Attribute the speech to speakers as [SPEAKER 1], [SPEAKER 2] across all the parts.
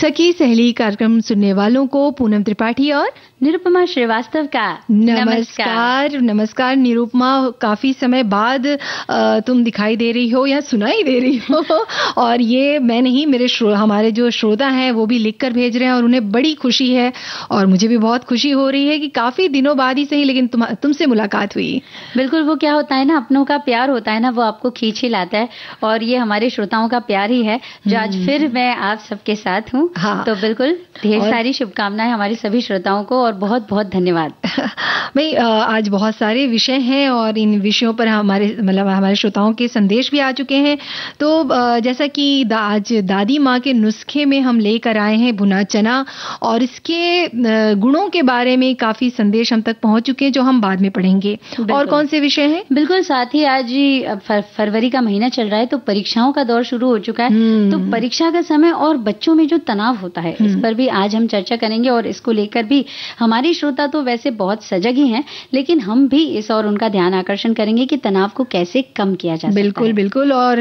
[SPEAKER 1] सखी सहेली कार्यक्रम सुनने वालों को पूनम त्रिपाठी और
[SPEAKER 2] निरुपमा श्रीवास्तव का
[SPEAKER 1] नमस्कार निरुपमा, काफी समय बाद तुम दिखाई दे रही हो या सुनाई दे रही हो। और ये मैं नहीं, हमारे जो श्रोता हैं वो भी लिख कर भेज रहे हैं और उन्हें बड़ी खुशी है और मुझे भी बहुत खुशी हो रही है कि काफी दिनों बाद ही सही लेकिन तुमसे मुलाकात हुई।
[SPEAKER 2] बिल्कुल, वो क्या होता है ना, अपनों का प्यार होता है ना, वो आपको खींच ही लाता है और ये हमारे श्रोताओं का प्यार ही है जो आज फिर मैं आप सबके साथ हूँ।
[SPEAKER 1] हाँ।
[SPEAKER 2] तो बिल्कुल ढेर सारी शुभकामनाएं हमारे सभी श्रोताओं को और बहुत बहुत धन्यवाद।
[SPEAKER 1] भाई आज बहुत सारे विषय हैं और इन विषयों पर हमारे श्रोताओं के संदेश भी आ चुके हैं। तो जैसा कि आज दादी माँ के नुस्खे में हम लेकर आए हैं भुना चना और इसके गुणों के बारे में काफी संदेश हम तक पहुंच चुके हैं जो हम बाद में पढ़ेंगे। और कौन से विषय हैं?
[SPEAKER 2] बिल्कुल, साथ ही आज फरवरी का महीना चल रहा है तो परीक्षाओं का दौर शुरू हो चुका है। तो परीक्षा का समय और बच्चों में जो तनाव होता है इस पर भी आज हम चर्चा करेंगे और इसको लेकर भी हमारी श्रोता तो वैसे बहुत सजग ही हैं, लेकिन हम भी इस और उनका ध्यान आकर्षण करेंगे कि तनाव को कैसे कम किया जा सकता है।
[SPEAKER 1] बिल्कुल और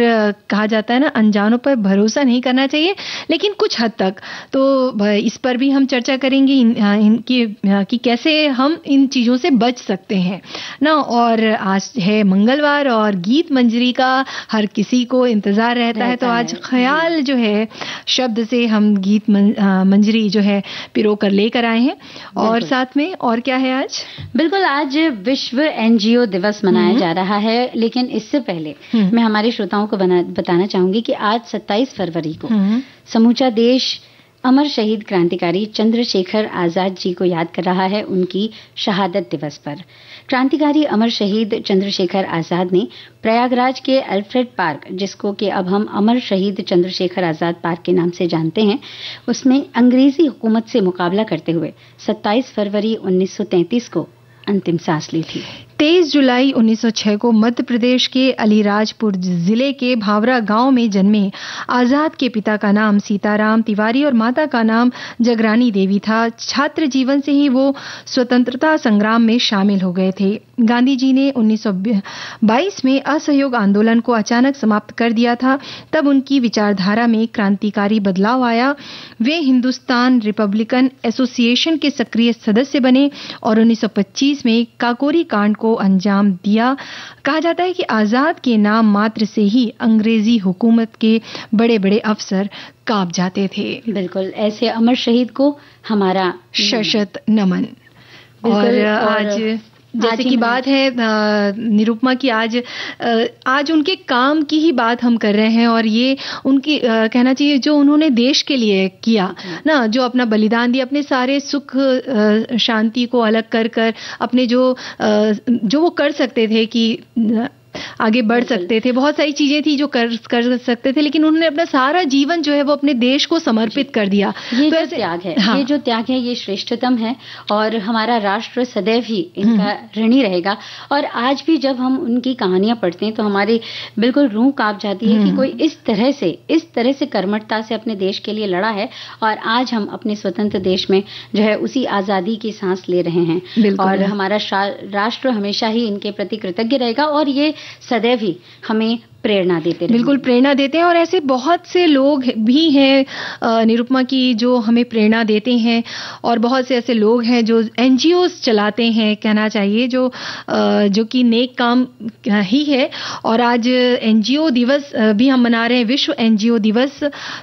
[SPEAKER 1] कहा जाता है ना, अनजानों पर भरोसा नहीं करना चाहिए लेकिन कुछ हद तक। तो इस पर भी हम चर्चा करेंगे कि कैसे हम इन चीजों से बच सकते हैं ना। और आज है मंगलवार और गीत मंजरी का हर किसी को इंतजार रहता है। तो आज ख्याल जो है शब्द से हम गीत मंजरी जो है पिरो कर लेकर आए हैं। और साथ में और क्या है आज?
[SPEAKER 2] बिल्कुल, आज विश्व एनजीओ दिवस मनाया जा रहा है, लेकिन इससे पहले मैं हमारे श्रोताओं को बताना चाहूंगी कि आज 27 फरवरी को समूचा देश अमर शहीद क्रांतिकारी चंद्रशेखर आजाद जी को याद कर रहा है उनकी शहादत दिवस पर। क्रांतिकारी अमर शहीद चंद्रशेखर आजाद ने प्रयागराज के अल्फ्रेड पार्क, जिसको कि अब हम अमर शहीद चंद्रशेखर आजाद पार्क के नाम से जानते हैं, उसमें अंग्रेजी हुकूमत से मुकाबला करते हुए 27 फरवरी 1933 को अंतिम सांस ली थी।
[SPEAKER 1] 23 जुलाई 1906 को मध्य प्रदेश के अलीराजपुर जिले के भावरा गांव में जन्मे आजाद के पिता का नाम सीताराम तिवारी और माता का नाम जगरानी देवी था। छात्र जीवन से ही वो स्वतंत्रता संग्राम में शामिल हो गए थे। गांधी जी ने 1922 में असहयोग आंदोलन को अचानक समाप्त कर दिया था। तब उनकी विचारधारा में क्रांतिकारी बदलाव आया। वे हिंदुस्तान रिपब्लिकन एसोसिएशन के सक्रिय सदस्य बने और 1925 में काकोरी कांड को अंजाम दिया। कहा जाता है कि आजाद के नाम मात्र से ही अंग्रेजी हुकूमत के बड़े बड़े अफसर कांप जाते थे।
[SPEAKER 2] बिल्कुल, ऐसे अमर शहीद को हमारा
[SPEAKER 1] सशक्त नमन। और आज जैसे कि बात है निरुपमा की, आज उनके काम की ही बात हम कर रहे हैं और ये उनकी कहना चाहिए जो उन्होंने देश के लिए किया ना, जो अपना बलिदान दिया, अपने सारे सुख शांति को अलग कर अपने जो वो कर सकते थे कि आगे बढ़ सकते थे, बहुत सारी चीजें थी जो कर सकते थे, लेकिन उन्होंने अपना सारा जीवन जो है वो अपने देश को समर्पित कर दिया।
[SPEAKER 2] ये तो जो त्याग है, हाँ। ये जो त्याग है ये श्रेष्ठतम है और हमारा राष्ट्र सदैव ही इनका ऋणी रहेगा। और आज भी जब हम उनकी कहानियां पढ़ते हैं तो हमारी बिल्कुल रूह कांप जाती है कि कोई इस तरह से कर्मठता से अपने देश के लिए लड़ा है और आज हम अपने स्वतंत्र देश में जो है उसी आजादी की सांस ले रहे हैं। और हमारा राष्ट्र हमेशा ही इनके प्रति कृतज्ञ रहेगा और ये सदैव ही हमें प्रेरणा देते हैं।
[SPEAKER 1] बिल्कुल प्रेरणा देते हैं और ऐसे बहुत से लोग भी हैं निरुपमा की जो हमें प्रेरणा देते हैं और बहुत से ऐसे लोग हैं जो एनजीओस चलाते हैं, कहना चाहिए जो कि नेक काम ही है। और आज एनजीओ दिवस भी हम मना रहे हैं, विश्व एनजीओ दिवस।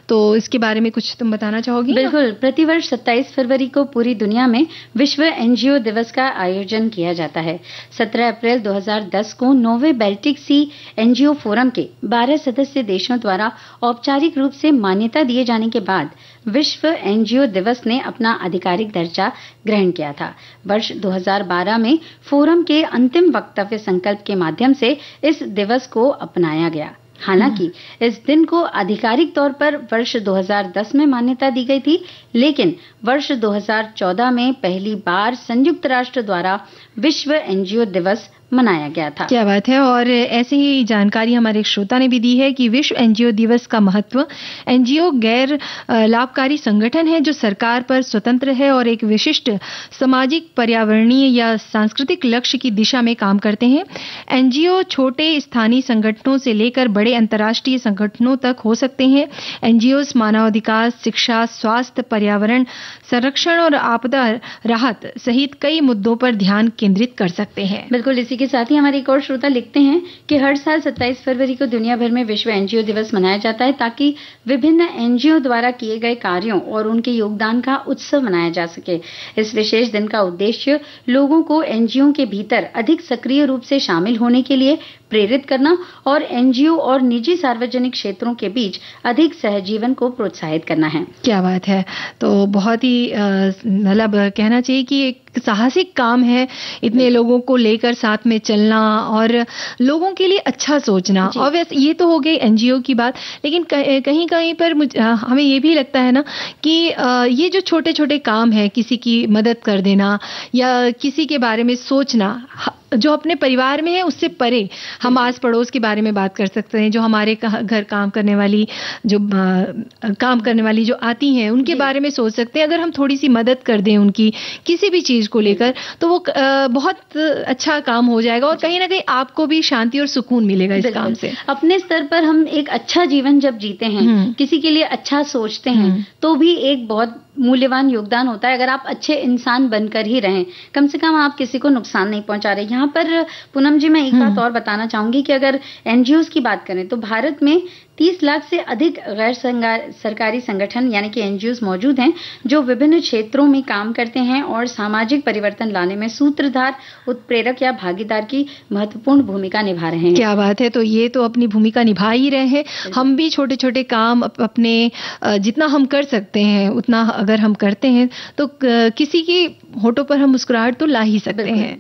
[SPEAKER 1] तो इसके बारे में कुछ तुम बताना चाहोगी?
[SPEAKER 2] बिल्कुल, प्रतिवर्ष 27 फरवरी को पूरी दुनिया में विश्व एनजीओ दिवस का आयोजन किया जाता है। 17 अप्रैल 2010 को नोवे बाल्टिक सी एनजीओ फोरम के 12 सदस्य देशों द्वारा औपचारिक रूप से मान्यता दिए जाने के बाद विश्व एनजीओ दिवस ने अपना आधिकारिक दर्जा ग्रहण किया था। वर्ष 2012 में फोरम के अंतिम वक्तव्य संकल्प के माध्यम से इस दिवस को अपनाया गया। हालांकि इस दिन को आधिकारिक तौर पर वर्ष 2010 में मान्यता दी गई थी, लेकिन वर्ष 2014 में पहली बार संयुक्त राष्ट्र द्वारा विश्व एनजीओ दिवस मनाया गया था।
[SPEAKER 1] क्या बात है। और ऐसे ही जानकारी हमारे एक श्रोता ने भी दी है कि विश्व एनजीओ दिवस का महत्व, एनजीओ गैर लाभकारी संगठन है जो सरकार पर स्वतंत्र है और एक विशिष्ट सामाजिक, पर्यावरणीय या सांस्कृतिक लक्ष्य की दिशा में काम करते हैं। एनजीओ छोटे स्थानीय संगठनों से लेकर बड़े अंतर्राष्ट्रीय संगठनों तक हो सकते हैं। एनजीओ मानवाधिकार, शिक्षा, स्वास्थ्य, पर्यावरण संरक्षण और आपदा राहत सहित कई मुद्दों पर ध्यान केंद्रित कर सकते हैं।
[SPEAKER 2] बिल्कुल, इसी के साथ ही हमारे एक और श्रोता लिखते हैं कि हर साल 27 फरवरी को दुनिया भर में विश्व एनजीओ दिवस मनाया जाता है ताकि विभिन्न एनजीओ द्वारा किए गए कार्यों और उनके योगदान का उत्सव मनाया जा सके। इस विशेष दिन का उद्देश्य लोगों को एनजीओ के भीतर अधिक सक्रिय रूप से शामिल होने के लिए प्रेरित करना और एनजीओ और निजी सार्वजनिक क्षेत्रों के बीच अधिक सहजीवन को प्रोत्साहित करना है।
[SPEAKER 1] क्या बात है। तो बहुत ही मतलब कहना चाहिए कि एक साहसिक काम है इतने लोगों को लेकर साथ में चलना और लोगों के लिए अच्छा सोचना। और वैसे ये तो हो गई एनजीओ की बात, लेकिन कहीं कहीं पर हमें ये भी लगता है ना कि ये जो छोटे छोटे काम है, किसी की मदद कर देना या किसी के बारे में सोचना जो अपने परिवार में है उससे परे, हम आस पड़ोस के बारे में बात कर सकते हैं, जो हमारे घर काम करने वाली जो आती हैं उनके बारे में सोच सकते हैं। अगर हम थोड़ी सी मदद कर दें उनकी किसी भी चीज को लेकर तो वो बहुत अच्छा काम हो जाएगा और कहीं ना कहीं आपको भी शांति और सुकून मिलेगा इस काम से।
[SPEAKER 2] अपने स्तर पर हम एक अच्छा जीवन जब जीते हैं, किसी के लिए अच्छा सोचते हैं, तो भी एक बहुत मूल्यवान योगदान होता है। अगर आप अच्छे इंसान बनकर ही रहें, कम से कम आप किसी को नुकसान नहीं पहुंचा रहे। यहाँ पर पूनम जी मैं एक बात और बताना चाहूंगी कि अगर एनजीओ की बात करें तो भारत में 30 लाख से अधिक गैर सरकारी संगठन यानी कि एनजीओ मौजूद हैं जो विभिन्न क्षेत्रों में काम करते हैं और सामाजिक परिवर्तन लाने में सूत्रधार, उत्प्रेरक या भागीदार की महत्वपूर्ण भूमिका निभा रहे हैं।
[SPEAKER 1] क्या बात है। तो ये तो अपनी भूमिका निभा ही रहे हैं। हम भी छोटे छोटे काम अपने जितना हम कर सकते हैं उतना अगर हम करते हैं तो किसी की होठों पर हम मुस्कुराहट तो ला ही सकते हैं।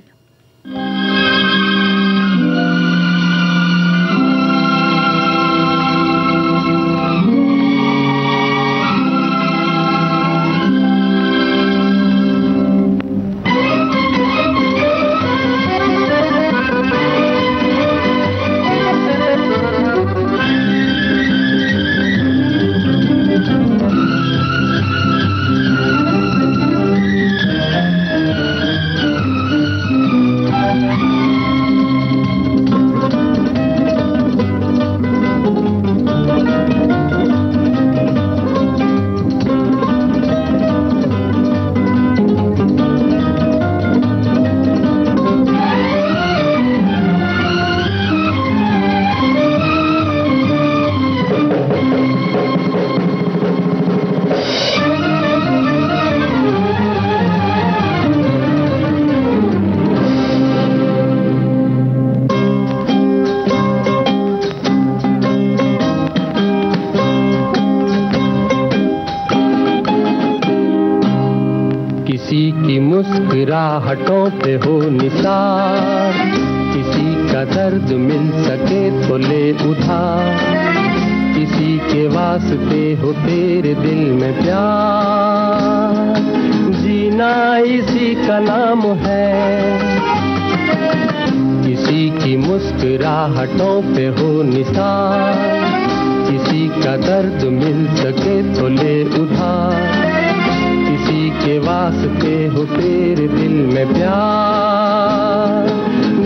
[SPEAKER 3] मुस्कुराहटों पे हो निसार, किसी का दर्द मिल सके तो ले उधार, किसी के वास्ते हो तेरे दिल में प्यार, जीना इसी का नाम है। किसी की मुस्कुराहटों पे हो निसार, किसी का दर्द मिल सके तो ले उधार, किसी के वास्ते हो तेरे दिल में प्यार,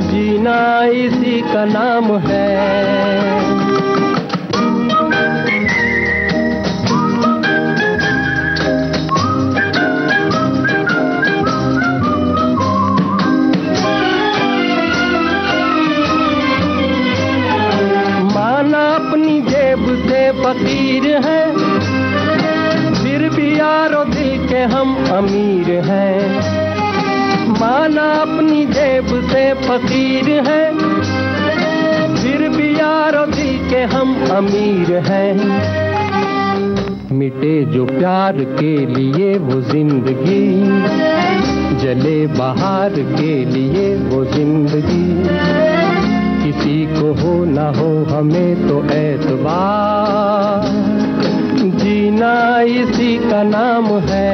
[SPEAKER 3] जीना इसी का नाम है। माना अपनी जेब से फकीर है, फिर भी यारो दिल के हम अमीर हैं। माना अपनी जेब से फकीर है, फिर भी यारो दिल के हम अमीर हैं। मिटे जो प्यार के लिए वो जिंदगी, जले बहार के लिए वो जिंदगी, किसी को हो ना हो हमें तो एतबार, जीना इसी का नाम है।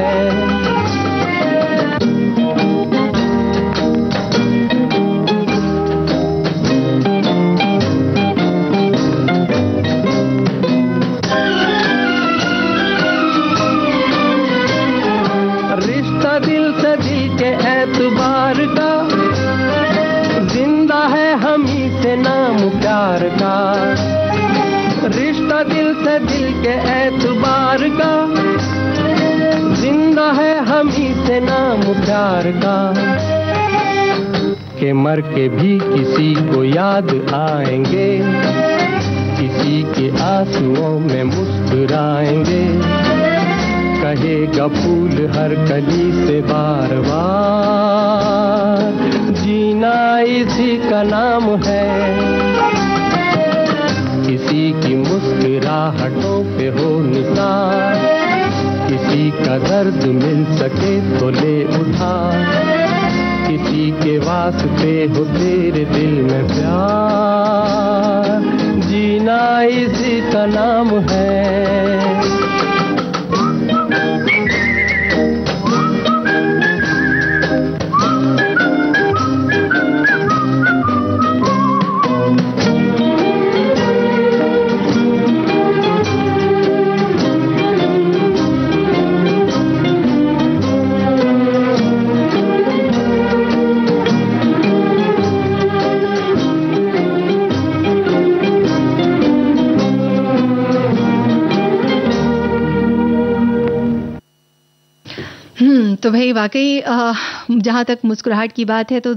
[SPEAKER 3] प्यार का, रिश्ता दिल से दिल के एतबार का, जिंदा है हम ही से नाम प्यार का, के मर के भी किसी को याद आएंगे, किसी के आंसुओं में मुस्कुराएंगे, कहेगा फूल हर कली से बार बार, जीना इसी का नाम है, किसी की मुस्कुराहटों पे हो निसार, किसी का दर्द मिल सके तो ले उठा, किसी के वास्ते हो तेरे दिल में प्यार, जीना इसी का नाम है।
[SPEAKER 1] तो भाई वाकई जहाँ तक मुस्कुराहट की बात है तो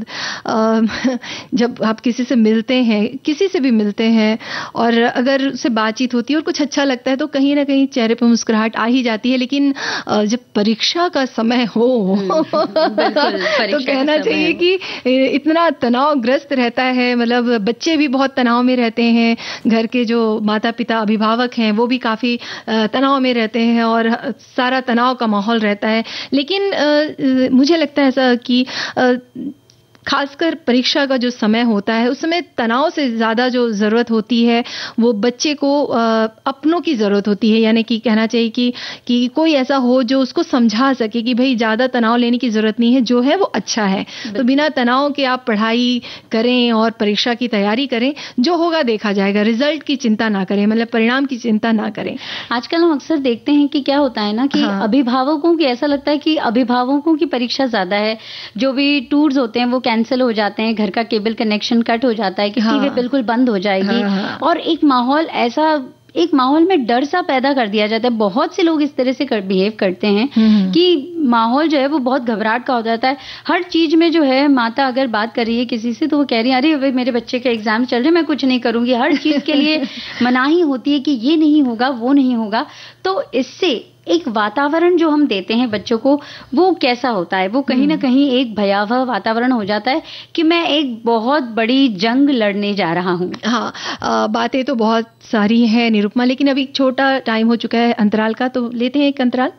[SPEAKER 1] जब आप किसी से मिलते हैं, किसी से भी मिलते हैं और अगर उससे बातचीत होती है और कुछ अच्छा लगता है तो कहीं ना कहीं चेहरे पर मुस्कुराहट आ ही जाती है। लेकिन जब परीक्षा का समय हो तो कहना चाहिए कि इतना तनावग्रस्त रहता है, मतलब बच्चे भी बहुत तनाव में रहते हैं, घर के जो माता पिता अभिभावक हैं वो भी काफ़ी तनाव में रहते हैं और सारा तनाव का माहौल रहता है। लेकिन मुझे लगता है ऐसा कि खासकर परीक्षा का जो समय होता है उस समय तनाव से ज़्यादा जो ज़रूरत होती है वो बच्चे को अपनों की ज़रूरत होती है, यानी कि कहना चाहिए कि कोई ऐसा हो जो उसको समझा सके कि भाई ज़्यादा तनाव लेने की ज़रूरत नहीं है, जो है वो अच्छा है। तो बिना तनाव के आप पढ़ाई करें और परीक्षा की तैयारी करें, जो होगा देखा जाएगा, रिजल्ट की चिंता ना करें, मतलब परिणाम की चिंता ना करें।
[SPEAKER 2] आजकल हम अक्सर देखते हैं कि क्या होता है ना कि अभिभावकों की ऐसा लगता है कि अभिभावकों की परीक्षा ज़्यादा है, जो भी टूर्स होते हैं वो कैंसिल हो जाते हैं, घर का केबल कनेक्शन कट हो जाता है कि टीवी बिल्कुल बंद हो जाएगी और एक माहौल में डर सा पैदा कर दिया जाता है। बहुत से लोग इस तरह से बिहेव करते हैं कि माहौल जो है वो बहुत घबराहट का हो जाता है। हर चीज में जो है माता अगर बात कर रही है किसी से तो वो कह रही है अरे भाई मेरे बच्चे के एग्जाम चल रहे हैं, मैं कुछ नहीं करूंगी। हर चीज के लिए मनाही होती है कि ये नहीं होगा, वो नहीं होगा। तो इससे एक वातावरण जो हम देते हैं बच्चों को वो कैसा होता है, वो कहीं ना कहीं एक भयावह वातावरण हो जाता है कि मैं एक बहुत बड़ी जंग लड़ने जा रहा हूँ।
[SPEAKER 1] बातें तो बहुत सारी हैं निरुपमा, लेकिन अभी छोटा टाइम हो चुका है अंतराल का, तो लेते हैं एक अंतराल।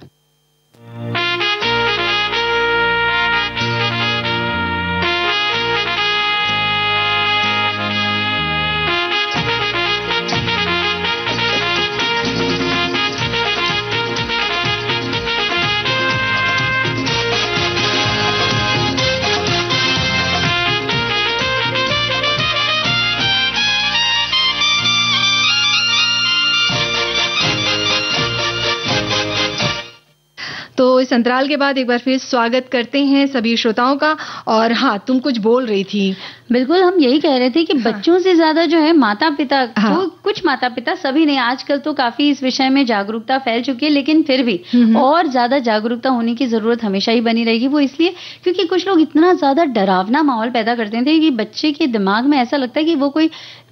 [SPEAKER 1] तो इस अंतराल के बाद एक बार फिर स्वागत करते हैं सभी श्रोताओं का। और हाँ, तुम कुछ बोल रही थी।
[SPEAKER 2] बिल्कुल, हम यही कह रहे थे कि बच्चों से ज्यादा जो है माता पिता तो कुछ माता पिता, सभी नहीं, आजकल तो काफी इस विषय में जागरूकता फैल चुकी है, लेकिन फिर भी और ज्यादा जागरूकता होने की जरूरत हमेशा ही बनी रहेगी। वो इसलिए क्योंकि कुछ लोग इतना ज्यादा डरावना माहौल पैदा करते थे कि बच्चे के दिमाग में ऐसा लगता है कि वो कोई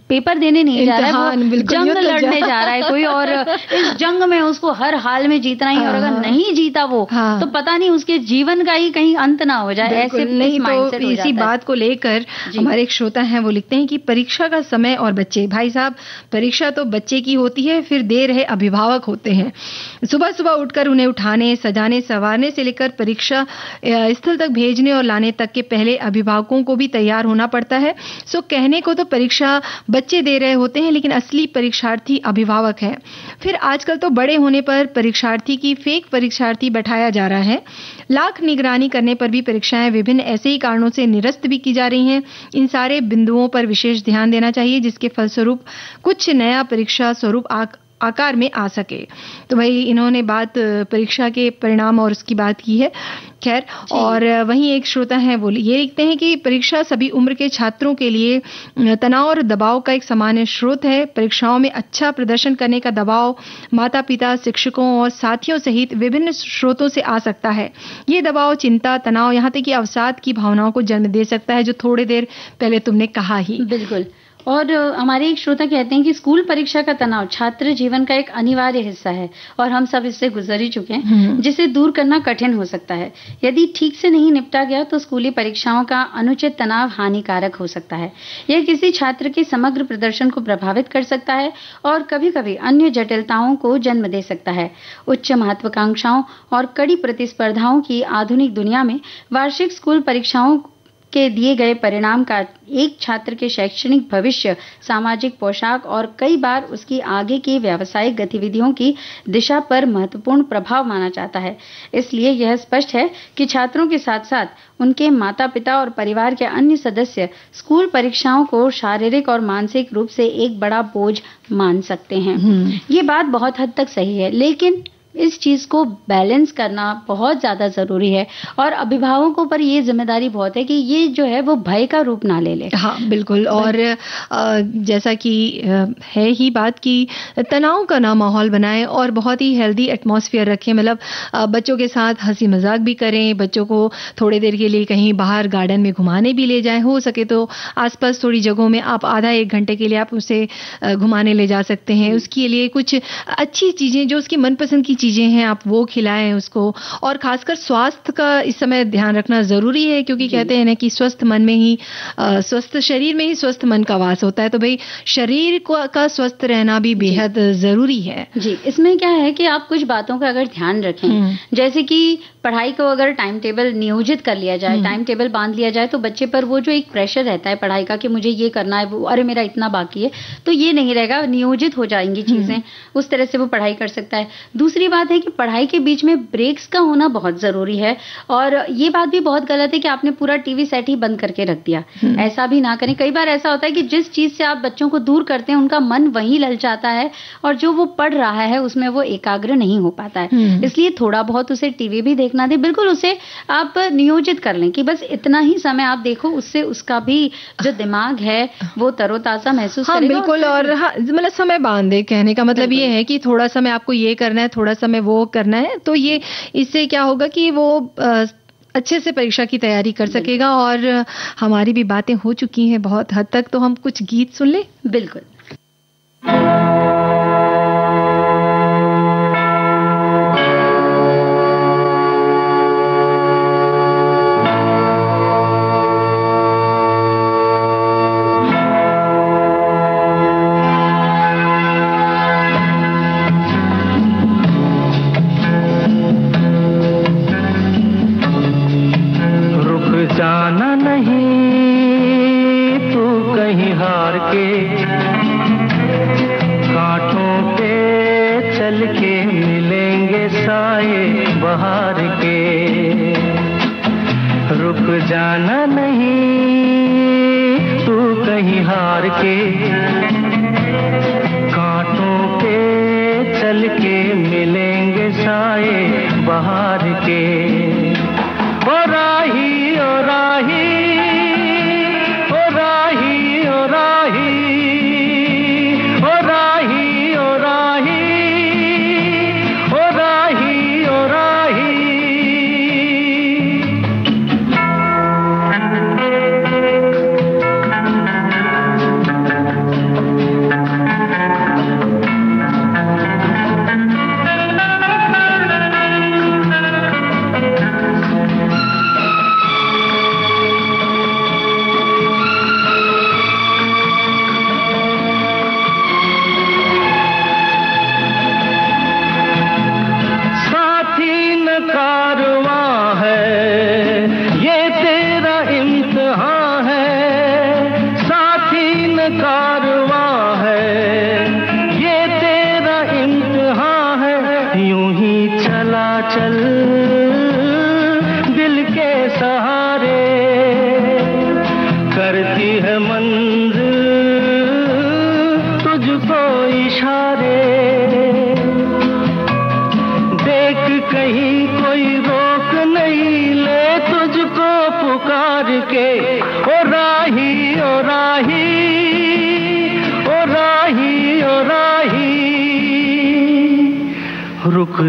[SPEAKER 2] पेपर देने नहीं जा रहा है, वो जंग लड़ने जा रहा है कोई, और इस जंग में उसको हर हाल में जीतना ही, और अगर नहीं जीता वो तो पता नहीं उसके जीवन का ही कहीं अंत ना हो जाए। ऐसे
[SPEAKER 1] नहीं तो इसी बात को लेकर हमारे एक श्रोता हैं, वो लिखते हैं कि परीक्षा का समय और बच्चे, भाई साहब परीक्षा तो बच्चे की होती है, फिर दे रहे अभिभावक होते हैं। सुबह सुबह उठकर उन्हें उठाने, सजाने, संवारने से लेकर परीक्षा स्थल तक भेजने और लाने तक के पहले अभिभावकों को भी तैयार होना पड़ता है। सो कहने को तो परीक्षा बच्चे दे रहे होते हैं, लेकिन असली परीक्षार्थी अभिभावक है। फिर आजकल तो बड़े होने पर परीक्षार्थी की फेक परीक्षार्थी बैठाया जा रहा है। लाख निगरानी करने पर भी परीक्षाएं विभिन्न ऐसे ही कारणों से निरस्त भी की जा रही हैं। इन सारे बिंदुओं पर विशेष ध्यान देना चाहिए, जिसके फलस्वरूप कुछ नया परीक्षा स्वरूप आकार में आ सके। तो भाई इन्होंने बात परीक्षा के परिणाम और उसकी बात की है। खैर, और वहीं एक श्रोता हैं वो ये लिखते हैं कि परीक्षा सभी उम्र के छात्रों के लिए तनाव और दबाव का एक सामान्य स्रोत है। परीक्षाओं में अच्छा प्रदर्शन करने का दबाव माता पिता, शिक्षकों और साथियों सहित विभिन्न स्रोतों से आ सकता है। ये दबाव चिंता, तनाव, यहाँ तक कि अवसाद की भावनाओं को जन्म दे सकता है, जो थोड़ी देर पहले तुमने कहा ही।
[SPEAKER 2] बिल्कुल। और हमारे एक श्रोता कहते हैं कि स्कूल परीक्षा का तनाव छात्र जीवन का एक अनिवार्य हिस्सा है और हम सब इससे गुजर ही चुके हैं, जिसे दूर करना कठिन हो सकता है। यदि ठीक से नहीं निपटा गया तो स्कूली परीक्षाओं का अनुचित तनाव हानिकारक हो सकता है। यह किसी छात्र के समग्र प्रदर्शन को प्रभावित कर सकता है और कभी-कभी अन्य जटिलताओं को जन्म दे सकता है। उच्च महत्वाकांक्षाओं और कड़ी प्रतिस्पर्धाओं की आधुनिक दुनिया में वार्षिक स्कूल परीक्षाओं के दिए गए परिणाम का एक छात्र के शैक्षणिक भविष्य, सामाजिक पोशाक और कई बार उसकी आगे की व्यावसायिक गतिविधियों की दिशा पर महत्वपूर्ण प्रभाव माना जाता है। इसलिए यह स्पष्ट है कि छात्रों के साथ साथ उनके माता पिता और परिवार के अन्य सदस्य स्कूल परीक्षाओं को शारीरिक और मानसिक रूप से एक बड़ा बोझ मान सकते हैं। ये बात बहुत हद तक सही है, लेकिन इस चीज को बैलेंस करना बहुत ज्यादा जरूरी है और अभिभावकों पर ये जिम्मेदारी बहुत है कि ये जो है वो भय का रूप ना ले ले।
[SPEAKER 1] हाँ बिल्कुल। और जैसा कि है ही बात की तनाव का ना माहौल बनाएं और बहुत ही हेल्दी एटमॉस्फेयर रखें। मतलब बच्चों के साथ हंसी मजाक भी करें, बच्चों को थोड़ी देर के लिए कहीं बाहर गार्डन में घुमाने भी ले जाएं। हो सके तो आसपास थोड़ी जगहों में आप आधा एक घंटे के लिए आप उसे घुमाने ले जा सकते हैं। उसके लिए कुछ अच्छी चीजें जो उसकी मनपसंद की चीजें हैं आप वो खिलाएं उसको। और खासकर स्वास्थ्य का इस समय ध्यान रखना जरूरी है, क्योंकि कहते हैं ना कि स्वस्थ मन में ही स्वस्थ शरीर में ही स्वस्थ मन का वास होता है। तो भाई शरीर का स्वस्थ रहना भी बेहद जरूरी है।
[SPEAKER 2] जी, इसमें क्या है कि आप कुछ बातों का अगर ध्यान रखें, जैसे कि पढ़ाई को अगर टाइम टेबल नियोजित कर लिया जाए, टाइम टेबल बांध लिया जाए, तो बच्चे पर वो जो एक प्रेशर रहता है पढ़ाई का कि मुझे ये करना है, वो अरे मेरा इतना बाकी है, तो ये नहीं रहेगा। नियोजित हो जाएंगी चीजें, उस तरह से वो पढ़ाई कर सकता है। दूसरी बात है कि पढ़ाई के बीच में ब्रेक्स का होना बहुत जरूरी है। और ये बात भी बहुत गलत है कि आपने पूरा टीवी सेट ही बंद करके रख दिया। ऐसा भी ना करें। कई बार ऐसा होता है कि जिस चीज से आप बच्चों को दूर करते हैं उनका मन वहीं ललचाता है और जो वो पढ़ रहा है उसमें वो एकाग्र नहीं हो पाता है। इसलिए थोड़ा बहुत उसे टीवी भी देखना दे, बिल्कुल उसे आप नियोजित कर लें कि बस इतना ही समय आप देखो, उससे उसका भी जो दिमाग है वो तरोताजा महसूस करेगा।
[SPEAKER 1] बिल्कुल। और मतलब समय बांधे, कहने का मतलब ये है कि थोड़ा समय आपको ये करना है, थोड़ा समय वो करना है। तो ये इससे क्या होगा कि वो अच्छे से परीक्षा की तैयारी कर सकेगा। और हमारी भी बातें हो चुकी हैं बहुत हद तक, तो हम कुछ गीत सुन ले।
[SPEAKER 2] बिल्कुल।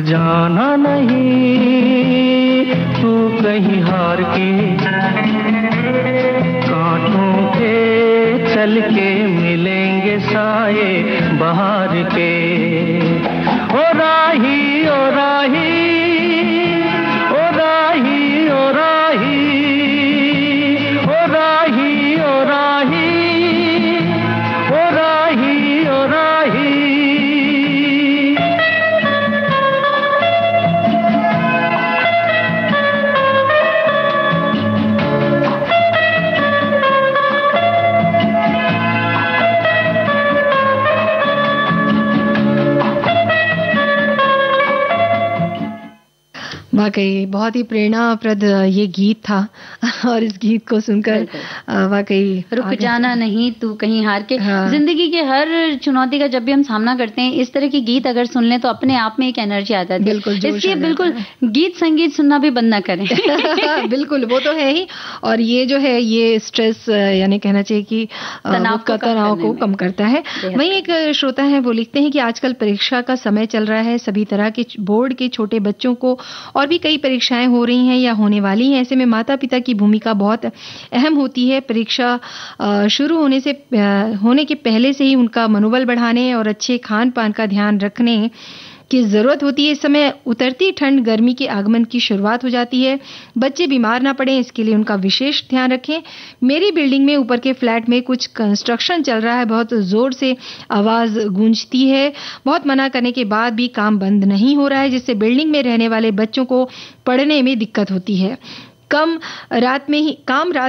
[SPEAKER 3] जाना नहीं तू कहीं हार के, कांटों के चल के मिलेंगे साए बहार के। ओ राही ओ राही ओ राही ओ राही ओ राही ओ राही ओ राही ओ राही।
[SPEAKER 1] वाकई बहुत ही प्रेरणाप्रद ये गीत था और इस गीत को सुनकर वाकई
[SPEAKER 2] रुक जाना नहीं तू कहीं हार के। जिंदगी के हर चुनौती का जब भी हम सामना करते हैं इस तरह के गीत अगर सुन लें तो अपने आप में एक एनर्जी आ जाती है। इसलिए बिल्कुल गीत संगीत सुनना भी बंद ना करें।
[SPEAKER 1] बिल्कुल वो तो है ही, और ये जो है ये स्ट्रेस यानी कहना चाहिए कि तनाव को कम करता है। वहीं एक श्रोता है वो लिखते हैं कि आजकल परीक्षा का समय चल रहा है, सभी तरह के बोर्ड के छोटे बच्चों को और भी कई परीक्षाएं हो रही हैं या होने वाली हैं। ऐसे में माता पिता की भूमिका बहुत अहम होती है। परीक्षा शुरू होने के पहले से ही उनका मनोबल बढ़ाने और अच्छे खान पान का ध्यान रखने की जरूरत होती है। इस समय उतरती ठंड गर्मी के आगमन की शुरुआत हो जाती है। बच्चे बीमार ना पड़ें इसके लिए उनका विशेष ध्यान रखें। मेरी बिल्डिंग में ऊपर के फ्लैट में कुछ कंस्ट्रक्शन चल रहा है, बहुत जोर से आवाज गूंजती है। बहुत मना करने के बाद भी काम बंद नहीं हो रहा है, जिससे बिल्डिंग में रहने वाले बच्चों को पढ़ने में दिक्कत होती है। काम रात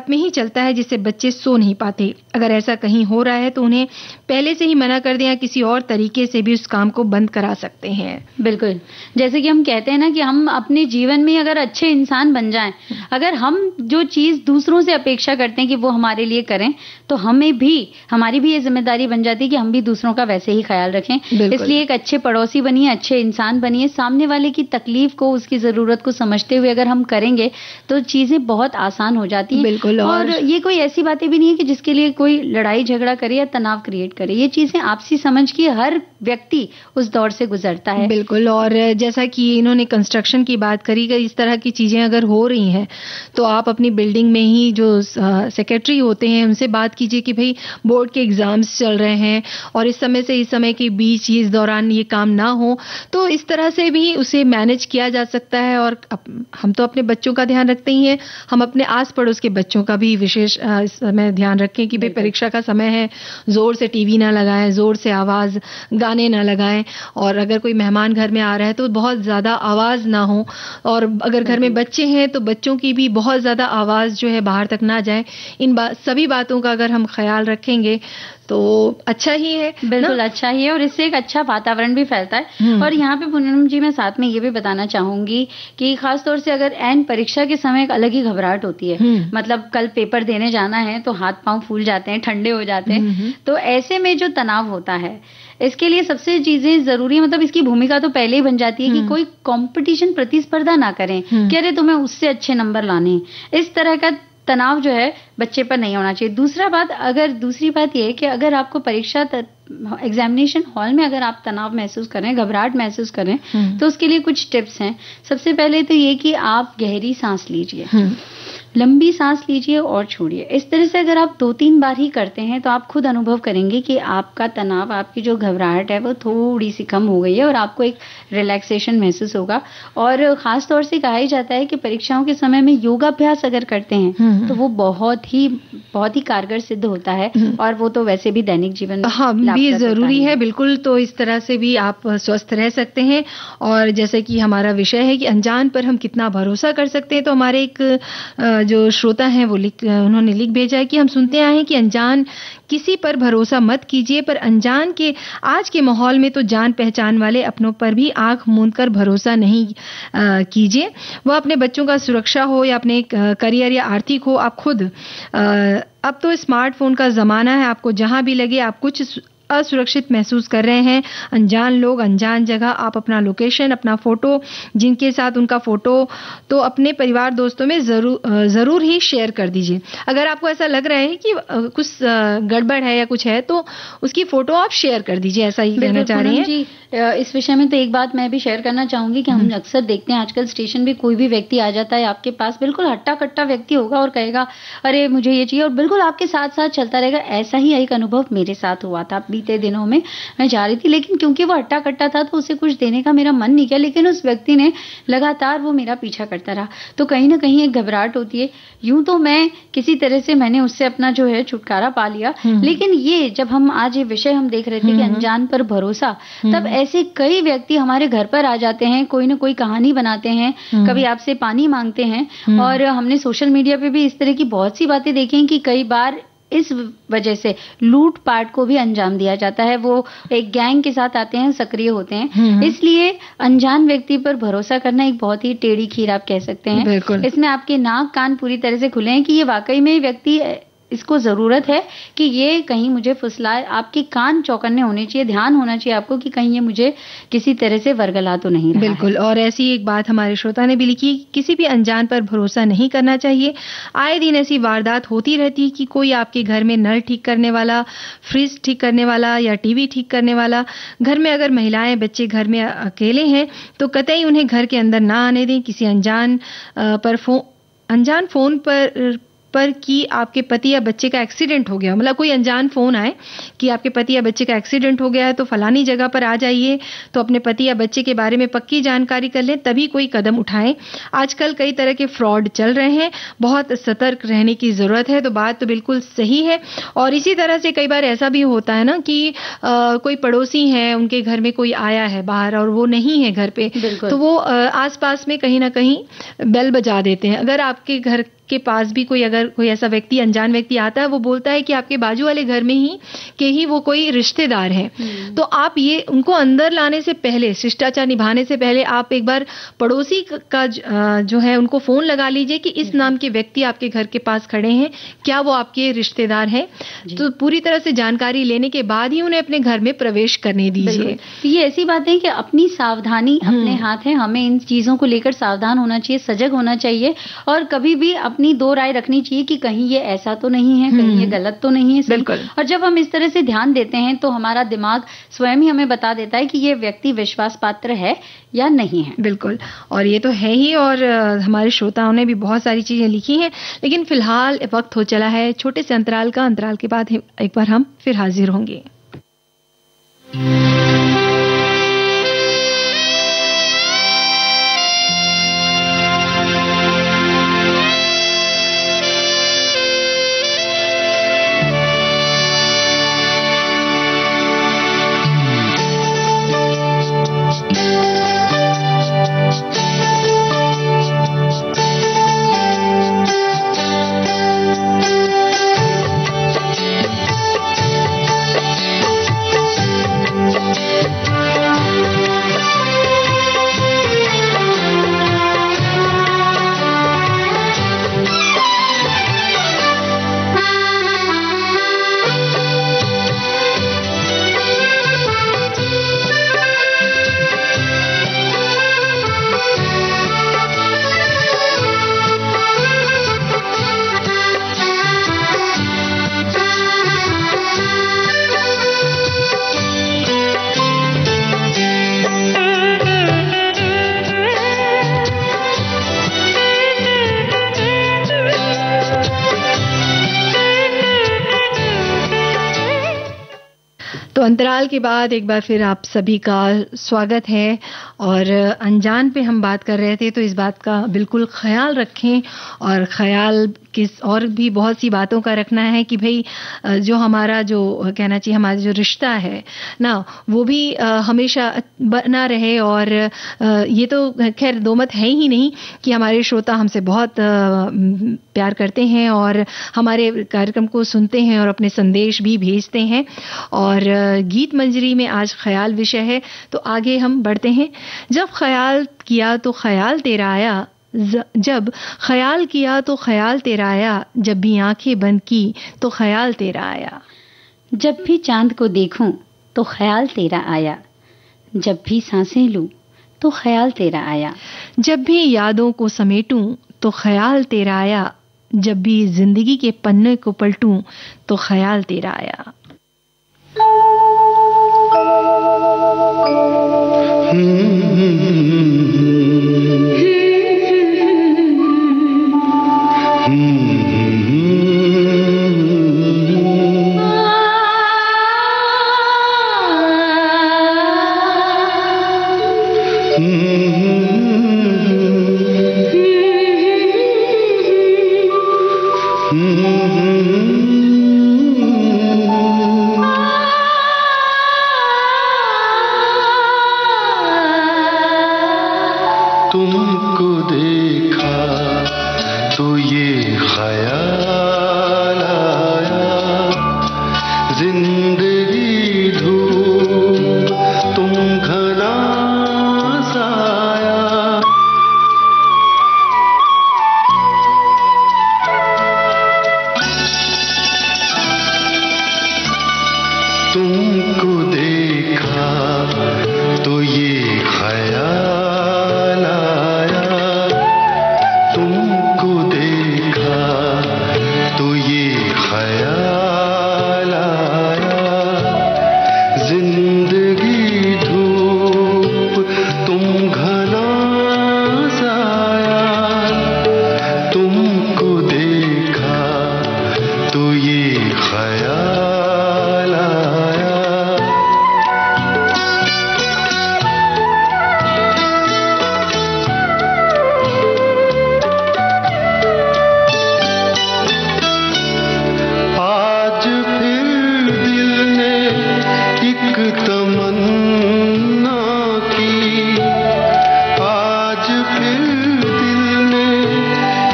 [SPEAKER 1] में ही चलता है, जिससे बच्चे सो नहीं पाते। अगर ऐसा कहीं हो रहा है तो उन्हें पहले से ही मना कर दें या किसी और तरीके से भी उस काम को बंद करा सकते हैं।
[SPEAKER 2] बिल्कुल, जैसे कि हम कहते हैं ना कि हम अपने जीवन में अगर अच्छे इंसान बन जाएं, अगर हम जो चीज दूसरों से अपेक्षा करते हैं कि वो हमारे लिए करें, तो हमारी भी ये जिम्मेदारी बन जाती है कि हम भी दूसरों का वैसे ही ख्याल रखें। इसलिए एक अच्छे पड़ोसी बनिए, अच्छे इंसान बनिए। सामने वाले की तकलीफ को, उसकी जरूरत को समझते हुए अगर हम करेंगे तो चीजें बहुत आसान हो जाती हैं।
[SPEAKER 1] बिल्कुल,
[SPEAKER 2] और ये कोई ऐसी बातें भी नहीं है कि जिसके लिए कोई लड़ाई झगड़ा करे या तनाव क्रिएट करे। ये चीजें आपसी समझ की हर व्यक्ति उस दौर से गुजरता है।
[SPEAKER 1] बिल्कुल, और जैसा कि इन्होंने कंस्ट्रक्शन की बात करी, इस तरह की चीजें अगर हो रही हैं तो आप अपनी बिल्डिंग में ही जो सेक्रेटरी होते हैं उनसे बात कीजिए कि भाई बोर्ड के एग्जाम्स चल रहे हैं और इस समय से इस समय के बीच इस दौरान ये काम ना हो, तो इस तरह से भी उसे मैनेज किया जा सकता है। और हम तो अपने बच्चों का ध्यान रखते ही हैं, हम अपने आस पड़ोस के बच्चों का भी विशेष समय ध्यान रखें कि भाई परीक्षा का समय है, जोर से टीवी ना लगाएं, जोर से आवाज गाने ना लगाएं, और अगर कोई मेहमान घर में आ रहा है तो बहुत ज्यादा आवाज ना हो, और अगर घर में बच्चे हैं तो बच्चों की भी बहुत ज्यादा आवाज जो है बाहर तक ना जाए। इन सभी बातों का अगर हम ख्याल रखेंगे तो अच्छा ही है।
[SPEAKER 2] बिल्कुल अच्छा ही है, और इससे एक अच्छा वातावरण भी फैलता है। और यहाँ पे पूनम जी मैं साथ में ये भी बताना चाहूंगी कि खासतौर से अगर एन परीक्षा के समय एक अलग ही घबराहट होती है। मतलब कल पेपर देने जाना है तो हाथ पांव फूल जाते हैं, ठंडे हो जाते हैं। तो ऐसे में जो तनाव होता है, इसके लिए सबसे चीजें जरूरी है, मतलब इसकी भूमिका तो पहले ही बन जाती है कि कोई कंपटीशन प्रतिस्पर्धा ना करें कि अरे तुम्हें उससे अच्छे नंबर लाने। इस तरह का तनाव जो है बच्चे पर नहीं होना चाहिए। दूसरी बात ये है कि अगर आपको परीक्षा एग्जामिनेशन हॉल में अगर आप तनाव महसूस करें, घबराहट महसूस करें, तो उसके लिए कुछ टिप्स हैं। सबसे पहले तो ये कि आप गहरी सांस लीजिए, लंबी सांस लीजिए और छोड़िए। इस तरह से अगर आप 2-3 बार ही करते हैं तो आप खुद अनुभव करेंगे कि आपका तनाव, आपकी जो घबराहट है वो थोड़ी सी कम हो गई है और आपको एक रिलैक्सेशन महसूस होगा। और खास तौर से कहा ही जाता है कि परीक्षाओं के समय में योगाभ्यास अगर करते हैं तो वो बहुत ही कारगर सिद्ध होता है, और वो तो वैसे भी दैनिक जीवन में
[SPEAKER 1] भी जरूरी है। बिल्कुल, तो इस तरह से भी आप स्वस्थ रह सकते हैं। और जैसे कि हमारा विषय है कि अनजान पर हम कितना भरोसा कर सकते हैं, तो हमारे एक जो श्रोता हैं वो उन्होंने लिख भेजा है कि हम सुनते आए हैं कि अनजान किसी पर भरोसा मत कीजिए, पर अनजान के आज के माहौल में तो जान पहचान वाले अपनों पर भी आंख मूंद कर भरोसा नहीं कीजिए। वह अपने बच्चों का सुरक्षा हो या अपने करियर या आर्थिक हो, आप खुद अब तो स्मार्टफोन का जमाना है, आपको जहां भी लगे आप कुछ असुरक्षित महसूस कर रहे हैं, अनजान लोग, अनजान जगह, आप अपना लोकेशन, अपना फोटो, जिनके साथ उनका फोटो, तो अपने परिवार दोस्तों में जरूर ही शेयर कर दीजिए। अगर आपको ऐसा लग रहा है कि कुछ गड़बड़ है या कुछ है तो उसकी फोटो आप शेयर कर दीजिए, ऐसा ही कहना चाह रही हैं
[SPEAKER 2] जी। इस विषय में तो एक बात मैं भी शेयर करना चाहूंगी कि हम अक्सर देखते हैं आजकल स्टेशन पे कोई भी व्यक्ति आ जाता है आपके पास, बिल्कुल हट्टा कट्टा व्यक्ति होगा और कहेगा अरे मुझे ये चाहिए, और बिल्कुल आपके साथ साथ चलता रहेगा। ऐसा ही एक अनुभव मेरे साथ हुआ था बीते दिनों में। मैं जा रही थी, लेकिन क्योंकि वो हट्टा कट्टा था तो उसे कुछ देने का मेरा मन नहीं किया, लेकिन उस व्यक्ति ने लगातार वो मेरा पीछा करता रहा। तो कहीं ना कहीं एक घबराहट होती है। यूं तो मैं किसी तरह से मैंने उससे अपना जो है छुटकारा पा लिया, लेकिन ये जब हम आज ये विषय हम देख रहे थे कि अनजान पर भरोसा, तब ऐसे कई व्यक्ति हमारे घर पर आ जाते हैं, कोई ना कोई कहानी बनाते हैं, कभी आपसे पानी मांगते हैं, और हमने सोशल मीडिया पे भी इस तरह की बहुत सी बातें देखी हैं कि कई बार इस वजह से लूट पाट को भी अंजाम दिया जाता है। वो एक गैंग के साथ आते हैं, सक्रिय होते हैं। इसलिए अनजान व्यक्ति पर भरोसा करना एक बहुत ही टेढ़ी खीर आप कह सकते हैं। इसमें आपके नाक कान पूरी तरह से खुले हैं कि ये वाकई में व्यक्ति इसको जरूरत है कि ये कहीं मुझे फुसलाए। आपके कान चौकन्ने होने चाहिए, ध्यान होना चाहिए आपको कि कहीं ये मुझे किसी तरह से वर्गला तो नहीं रहा।
[SPEAKER 1] बिल्कुल। और ऐसी एक बात हमारे श्रोता ने भी लिखी, किसी भी अनजान पर भरोसा नहीं करना चाहिए। आए दिन ऐसी वारदात होती रहती है कि कोई आपके घर में नल ठीक करने वाला, फ्रिज ठीक करने वाला या टीवी ठीक करने वाला, घर में अगर महिलाएं बच्चे घर में अकेले हैं तो कतई उन्हें घर के अंदर ना आने दें। किसी अनजान फोन पर कि आपके पति या बच्चे का एक्सीडेंट हो गया, मतलब कोई अनजान फोन आए कि आपके पति या बच्चे का एक्सीडेंट हो गया है तो फलानी जगह पर आ जाइए, तो अपने पति या बच्चे के बारे में पक्की जानकारी कर लें, तभी कोई कदम उठाएं। आजकल कई तरह के फ्रॉड चल रहे हैं, बहुत सतर्क रहने की जरूरत है। तो बात तो बिल्कुल सही है। और इसी तरह से कई बार ऐसा भी होता है ना कि कोई पड़ोसी है, उनके घर में कोई आया है बाहर और वो नहीं है घर पे, तो वो आसपास में कहीं ना कहीं बेल बजा देते हैं। अगर आपके घर के पास भी अगर कोई ऐसा व्यक्ति, अनजान व्यक्ति आता है, वो बोलता है कि आपके बाजू वाले घर में ही वो कोई रिश्तेदार है, तो आप ये उनको अंदर लाने से पहले, शिष्टाचार निभाने से पहले आप एक बार पड़ोसी का जो है उनको फोन लगा लीजिए कि इस नाम के व्यक्ति आपके घर के पास खड़े हैं, क्या वो आपके रिश्तेदार हैं। तो पूरी तरह से जानकारी लेने के बाद ही उन्हें अपने घर में प्रवेश करने दीजिए।
[SPEAKER 2] ये ऐसी बात है कि अपनी सावधानी अपने हाथ है, हमें इन चीजों को लेकर सावधान होना चाहिए, सजग होना चाहिए, और कभी भी अपनी दो राय रखनी चाहिए कि कहीं ये ऐसा तो नहीं है, कहीं ये गलत तो नहीं है। बिल्कुल। और जब हम इस तरह से ध्यान देते हैं तो हमारा दिमाग स्वयं ही हमें बता देता है कि ये व्यक्ति विश्वास पात्र है या नहीं है।
[SPEAKER 1] बिल्कुल। और ये तो है ही। और हमारे श्रोताओं ने भी बहुत सारी चीजें लिखी हैं, लेकिन फिलहाल वक्त हो चला है छोटे से अंतराल का। अंतराल के बाद एक बार हम फिर हाजिर होंगे। अंतराल के बाद एक बार फिर आप सभी का स्वागत है। और अनजान पे हम बात कर रहे थे, तो इस बात का बिल्कुल ख्याल रखें, और ख्याल किस और भी बहुत सी बातों का रखना है कि भाई जो हमारा जो कहना चाहिए हमारा जो रिश्ता है ना, वो भी हमेशा बना रहे। और ये तो खैर दो मत है ही नहीं कि हमारे श्रोता हमसे बहुत प्यार करते हैं और हमारे कार्यक्रम को सुनते हैं और अपने संदेश भी भेजते हैं। और गीत मंजरी में आज ख्याल विषय है, तो आगे हम बढ़ते हैं। जब ख्याल किया तो ख्याल तेरा आया, जब ख्याल किया तो ख्याल तेरा आया, जब भी आंखें बंद की तो ख्याल तेरा आया।
[SPEAKER 2] जब भी चांद को देखूं तो ख्याल तेरा आया, जब भी सांसें लूं तो ख्याल तेरा आया।
[SPEAKER 1] जब भी यादों को समेटूं तो ख्याल तेरा आया, जब भी जिंदगी के पन्ने को पलटूं तो ख्याल तेरा आया।
[SPEAKER 4] तुमको देखा तो ये ख्याल आया, जिंदगी धूप तुम घना साया। तुमको देखा तो ये ख्याल आया, तुमको देखा तो ये ख्याल आया, जिंदगी धूप तुम घना साया। तुमको देखा तो ये ख्याल आया। आज फिर दिल ने एक तमन्ना की, आज फिर दिल ने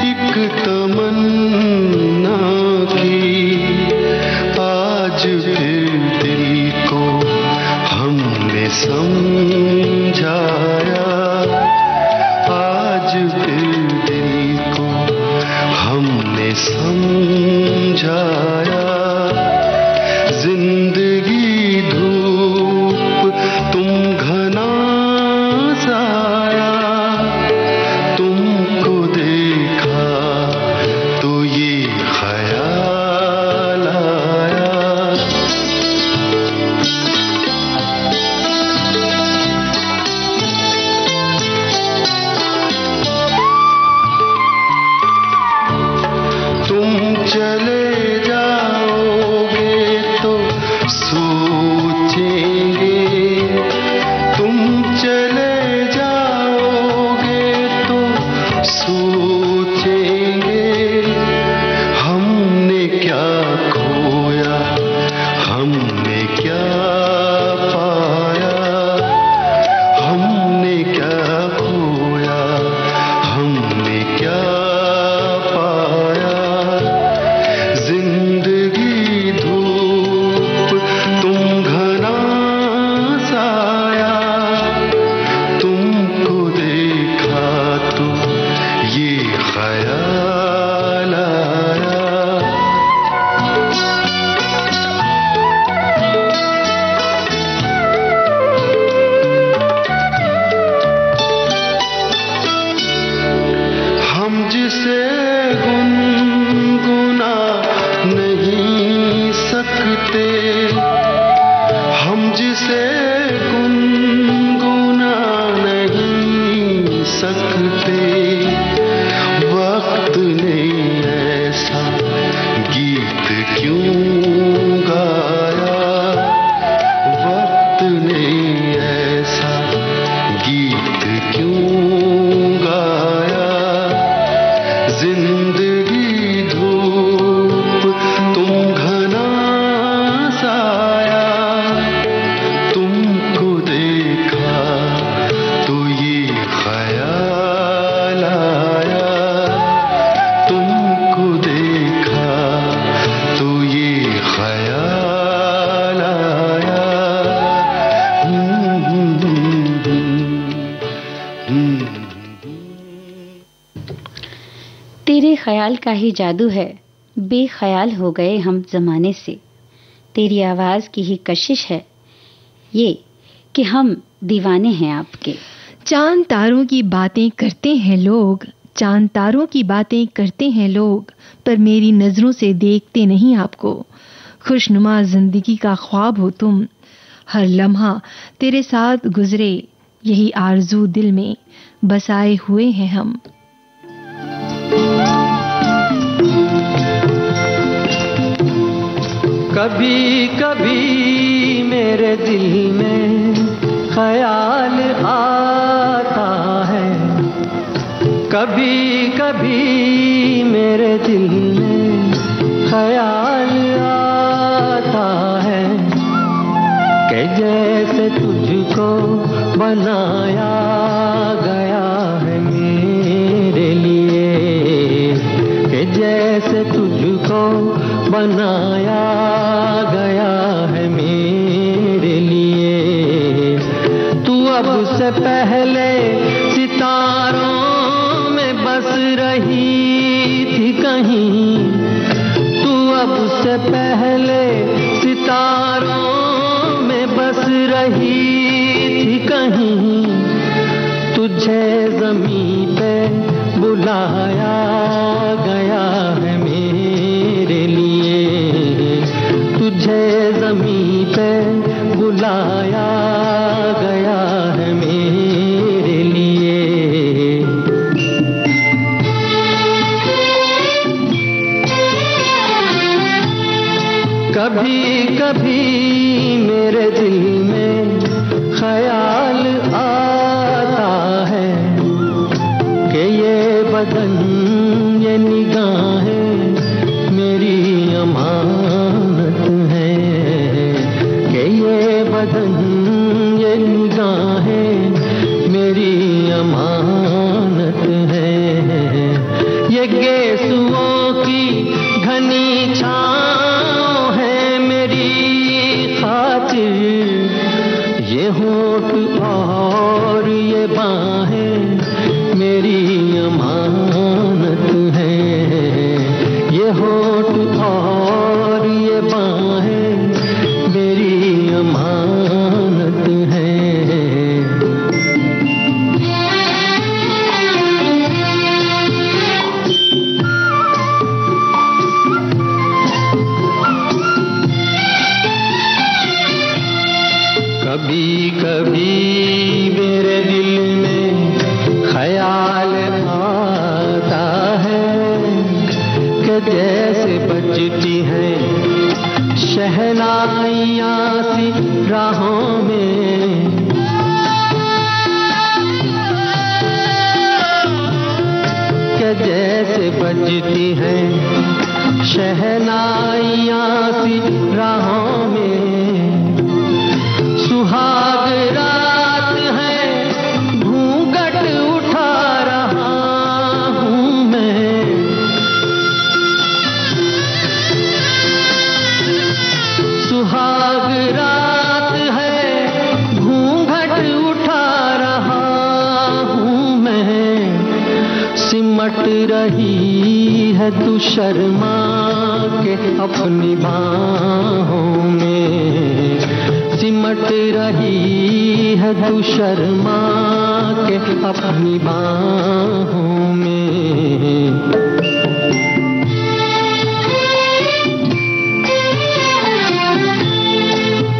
[SPEAKER 4] एक तमन्ना की, आज फिर दिल को हमने समझाया, आज फिर दिल को हमने समझाया। जिंदगी धूप तुम घना साया, तुमको देखा तो ये ख्याल आया। तुम चले जाओगे तो सोचेंगे, तुम चले जाओगे तो सोचेंगे, हमने क्या खोया, हमने क्या पाया, हमने क्या खोया, हमने क्या पाया। जिंदगी धूप तुम घना साया, तुमको देखा तो ये ख्याल आया। हम जिसे गुनगुना नहीं सकते, हम जिसे गुनगुना नहीं सकते, वक्त ने ऐसा गीत क्यों गाया, वक्त ने ऐसा गीत क्यों गाया। जिंदगी धूप तुम घना साया, तुमको देखा तो ये ख्याल आया, तुमको देखा तो ये ख्याल आया।
[SPEAKER 2] तेरे ख्याल का ही जादू है, बेख्याल हो गए हम जमाने से, तेरी आवाज की ही कशिश है ये कि हम दीवाने हैं आपके।
[SPEAKER 1] चांद तारों की बातें करते हैं लोग, चांद तारों की बातें करते हैं लोग, पर मेरी नजरों से देखते नहीं आपको। खुशनुमा जिंदगी का ख्वाब हो तुम, हर लम्हा तेरे साथ गुजरे, यही आरजू दिल में बसाए हुए हैं हम।
[SPEAKER 3] कभी कभी मेरे दिल में ख्याल आता है, कभी कभी मेरे दिल में ख्याल आता है कि जैसे तुझको बनाया गया है मेरे लिए, कि जैसे तुझको बनाया गया है मेरे लिए। तू अब से पहले सितारों में बस रही थी कहीं, तू अब से पहले सितारों में बस रही थी कहीं। तुझे ज़मीं पे बुलाया गया है मेरे लिए, तुझे ज़मीं पे बुलाया गया है मेरे लिए। कभी कभी मेरे दिल में ख्याल आता है कि ये बदन ये निगाहें मेरी अमानत है, कि ये बदन ये निगाहें मेरी अमानत है। ये गेसुओं की घनी छाँव है मेरी खातिर, ये होठ और ये बाहें मेरी अमानत है, ये होठ और ये बाहें मेरी अमानत है। कभी कभी मेरे दिल में ख्याल आता है कि जैसे बजती हैं शहनाइयाँ सी राहों में, कि जैसे बजती हैं शहनाइयाँ सी राहों में। सुहाग रात है घूंघट उठा रहा हूँ मैं, सुहाग रात है घूंघट उठा रहा हूँ मैं। सिमट रही है तू शर्मा के अपनी बाहों में, सिमट रही है तू शर्मा के अपनी बाहों में।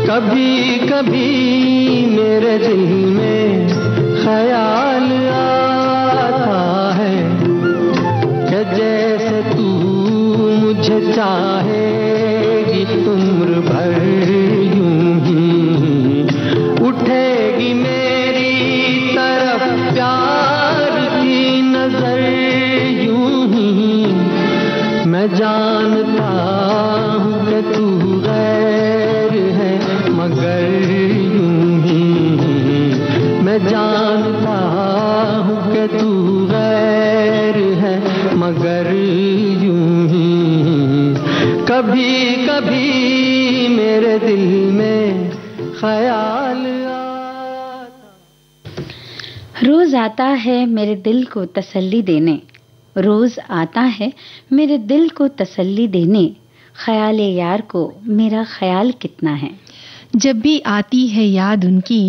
[SPEAKER 3] कभी कभी मेरे दिल में ख्याल आता है कि जैसे तू मुझे चाहेगी उम्र भर यूं ही, उठेगी मेरी तरफ प्यार की नजर यूं ही। मैं जानता हूँ कि तू गैर है मगर यूं ही, मैं जानता हूँ कि तू गैर है मगर यूं ही। कभी कभी मेरे दिल में ख्याल आता।
[SPEAKER 2] रोज आता है मेरे दिल को तसल्ली देने, रोज आता है मेरे दिल को तसल्ली देने, ख्याल यार को मेरा ख्याल कितना है।
[SPEAKER 1] जब भी आती है याद उनकी,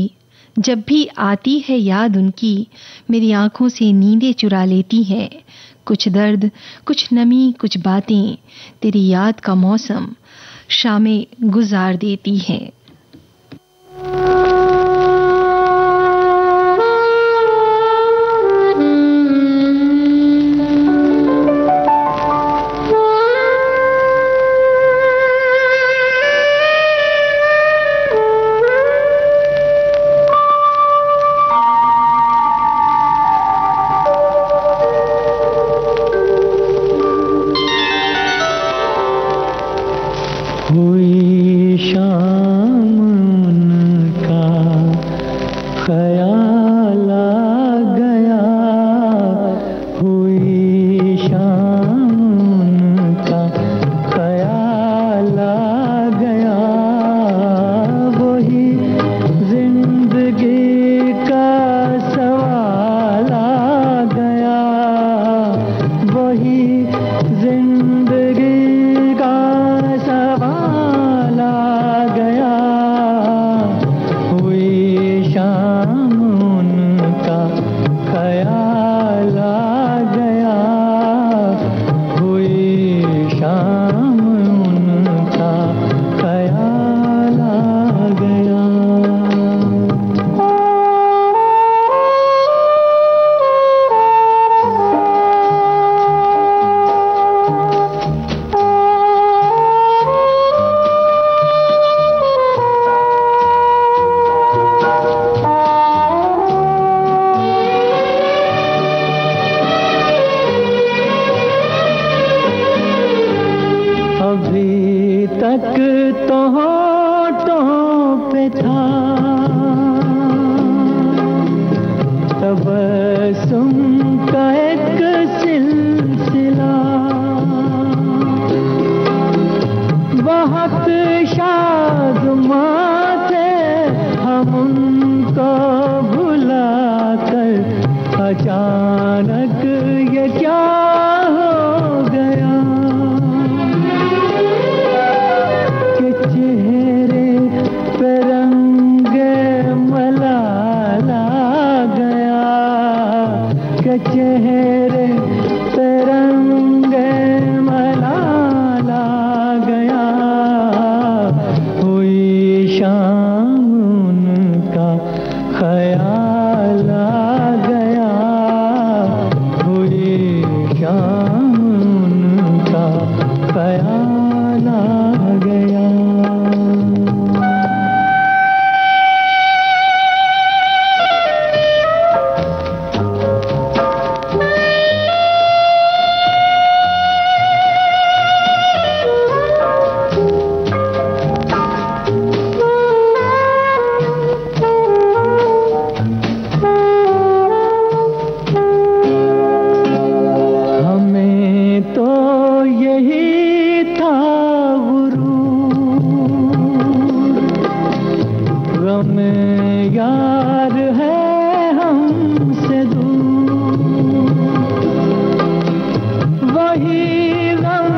[SPEAKER 1] जब भी आती है याद उनकी, मेरी आंखों से नींदें चुरा लेती है। कुछ दर्द, कुछ नमी, कुछ बातें, तेरी याद का मौसम शामें गुजार देती है।
[SPEAKER 3] हुई शाम उनका ख्याल आ गया, हुई शाम उनका ख्याल आ गया, वही जिंदगी का सवाल आ गया, वही जिंदगी का सवाल आ गया, हुई शाम उनका ख्याल आ गया, हुई शाम उनका ख्याल आ गया। अभी तक तो होठों पे था तबस्सुम का एक सिलसिला, बहुत शादमा थे हम उनको भुला कर, अचानक ये क्या हो गया कि चेहरे पे रंगे मलाल आ गया, कि चेहरे पे रंगे मलाल आ गया, हुई शाम उनका ख्याल आ गया, हुई शाम उनका ख्याल आ गया। हमें तो यही था गुरूर, गम यार है हमसे दूर, वही गम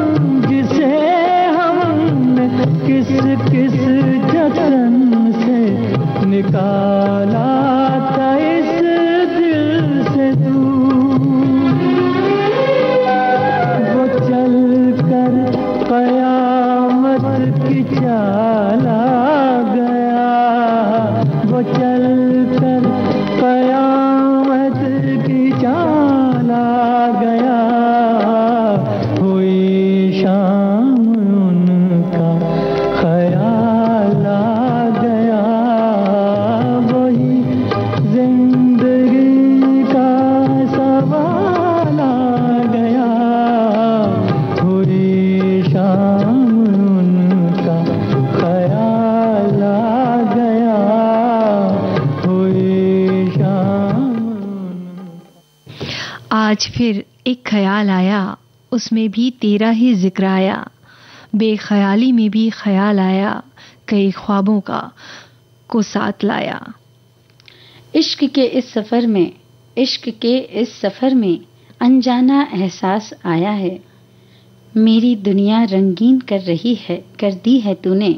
[SPEAKER 3] जिसे हमने किस किस जतन से निकाला था इस दिल से दूर, वो चल कर कयामत की चाल आ गया, वो चल कर कयामत की चाल आ गया, हुई शाम उनका ख्याल आ गया, वही जिंदगी का सवाल आ गया, हुई शाम उनका ख्याल आ गया, हुई शाम।
[SPEAKER 1] आज फिर एक ख्याल आया, उसमें भी तेरा ही जिक्र आया, बेख्याली में भी ख्याल आया, कई ख्वाबों का को साथ लाया।
[SPEAKER 2] इश्क के इस सफर में, इश्क के इस सफर में अनजाना एहसास आया है, मेरी दुनिया रंगीन कर दी है तूने,